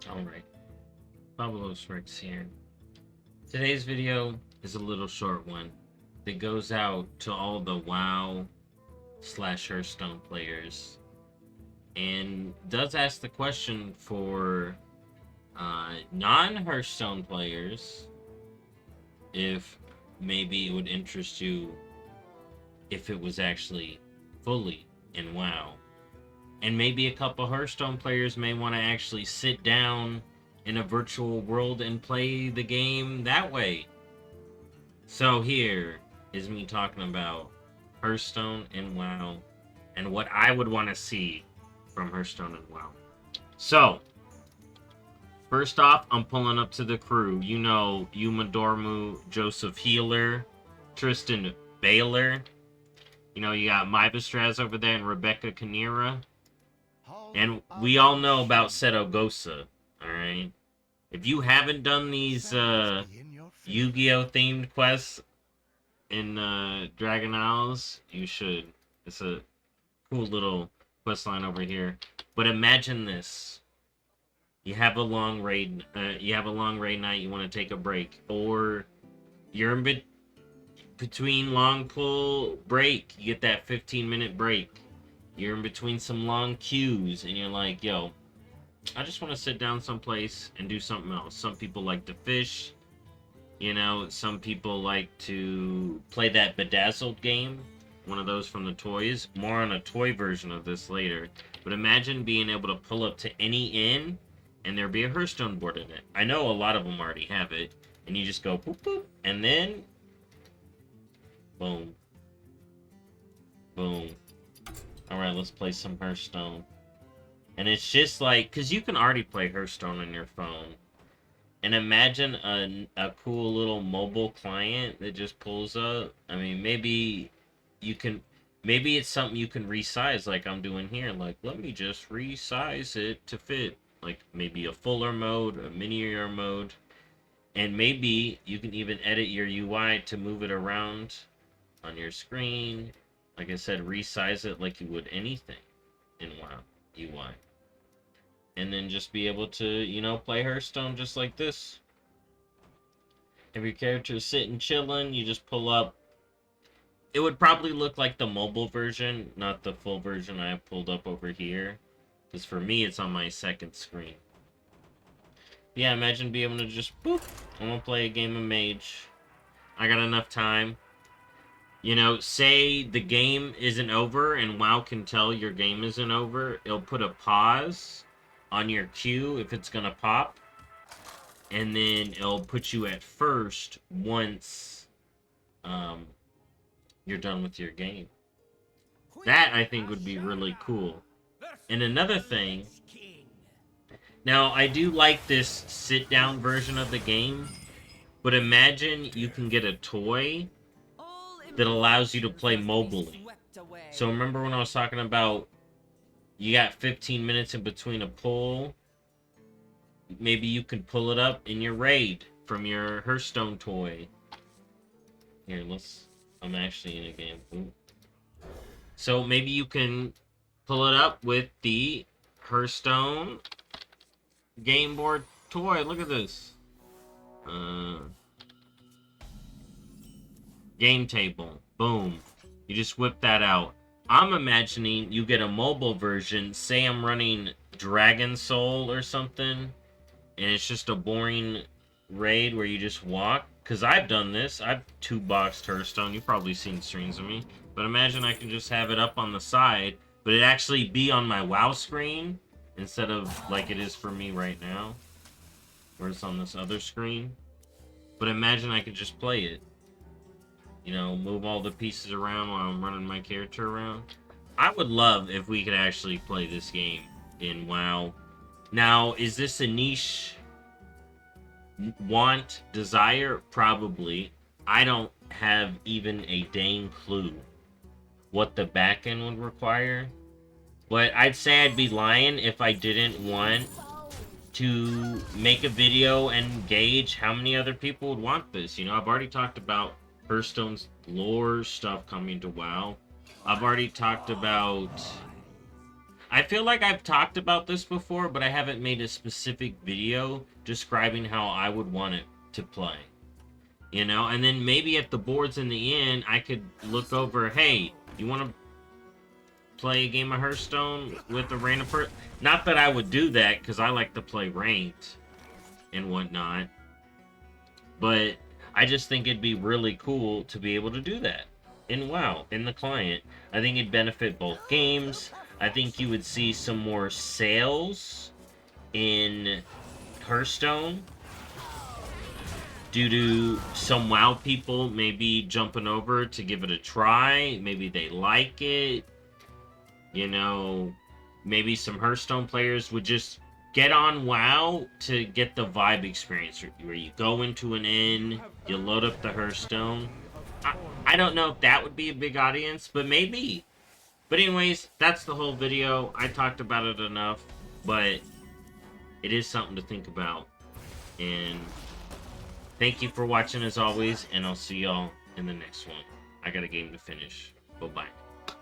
Alright, BobalosRex here. Today's video is a little short one that goes out to all the WoW slash Hearthstone players and does ask the question for non-Hearthstone players if maybe it would interest you if it was actually fully in WoW. And maybe a couple Hearthstone players may want to actually sit down in a virtual world and play the game that way. So here is me talking about Hearthstone and WoW and what I would want to see from Hearthstone and WoW. So, first off, I'm pulling up to the crew. You know, Yuma Dormu, Joseph Healer, Tristan Baylor. You know, you got Mybastraz over there and Rebecca Kanira. And we all know about Seto Gosa, alright? If you haven't done these Yu-Gi-Oh! Themed quests in Dragon Isles, you should. It's a cool little quest line over here. But imagine this. You have a long raid night, you want to take a break. Or you're in between long pull break. You get that 15-minute break. You're in between some long queues, and you're like, yo, I just want to sit down someplace and do something else. Some people like to fish. You know, some people like to play that Bedazzled game. One of those from the toys. More on a toy version of this later. But imagine being able to pull up to any inn, and there be a Hearthstone board in it. I know a lot of them already have it. And you just go, boop, boop, and then, boom. Boom. Alright, let's play some Hearthstone. And it's just like, because you can already play Hearthstone on your phone. And imagine a cool little mobile client that just pulls up. I mean, maybe it's something you can resize like I'm doing here. Like, let me just resize it to fit. Like, maybe a fuller mode, a minier mode. And maybe you can even edit your UI to move it around on your screen. Like I said, resize it like you would anything in WoW UI. And then just be able to, you know, play Hearthstone just like this. If your character's sitting chilling, you just pull up. It would probably look like the mobile version, not the full version I have pulled up over here. Because for me, it's on my second screen. Yeah, imagine being able to just, boop, I'm going to play a game of Mage. I got enough time. You know, say the game isn't over and WoW can tell your game isn't over. It'll put a pause on your queue if it's going to pop. And then it'll put you at first once you're done with your game. That, I think, would be really cool. And another thing... Now, I do like this sit-down version of the game. But imagine you can get a toy that allows you to play mobilely. So remember when I was talking about you got 15 minutes in between a pull? Maybe you can pull it up in your raid from your Hearthstone toy. Here, I'm actually in a game. Ooh. So maybe you can pull it up with the Hearthstone game board toy. Look at this. Game table. Boom. You just whip that out. I'm imagining you get a mobile version. Say I'm running Dragon Soul or something. And it's just a boring raid where you just walk. Because I've done this. I've two-boxed Hearthstone. You've probably seen streams of me. But imagine I can just have it up on the side. But it actually be on my WoW screen. Instead of like it is for me right now. Where it's on this other screen. But imagine I could just play it. You know, move all the pieces around while I'm running my character around. I would love if we could actually play this game in WoW. Now, is this a niche want, desire? Probably. I don't have even a dang clue what the backend would require. But I'd say I'd be lying if I didn't want to make a video and gauge how many other people would want this. You know, I've already talked about Hearthstone's lore stuff coming to WoW. I've already talked about I feel like I've talked about this before, but I haven't made a specific video describing how I would want it to play. You know, and then maybe at the boards in the end, I could look over, hey, you want to play a game of Hearthstone with a random person? Not that I would do that, because I like to play ranked and whatnot. But I just think it'd be really cool to be able to do that in WoW, in the client. I think it'd benefit both games. I think you would see some more sales in Hearthstone due to some WoW people maybe jumping over to give it a try. Maybe they like it. You know, maybe some Hearthstone players would just get on WoW to get the vibe experience where you go into an inn, you load up the Hearthstone. I don't know if that would be a big audience, but maybe. But anyways, that's the whole video. I talked about it enough, but it is something to think about. And thank you for watching as always, and I'll see y'all in the next one. I got a game to finish. Bye-bye.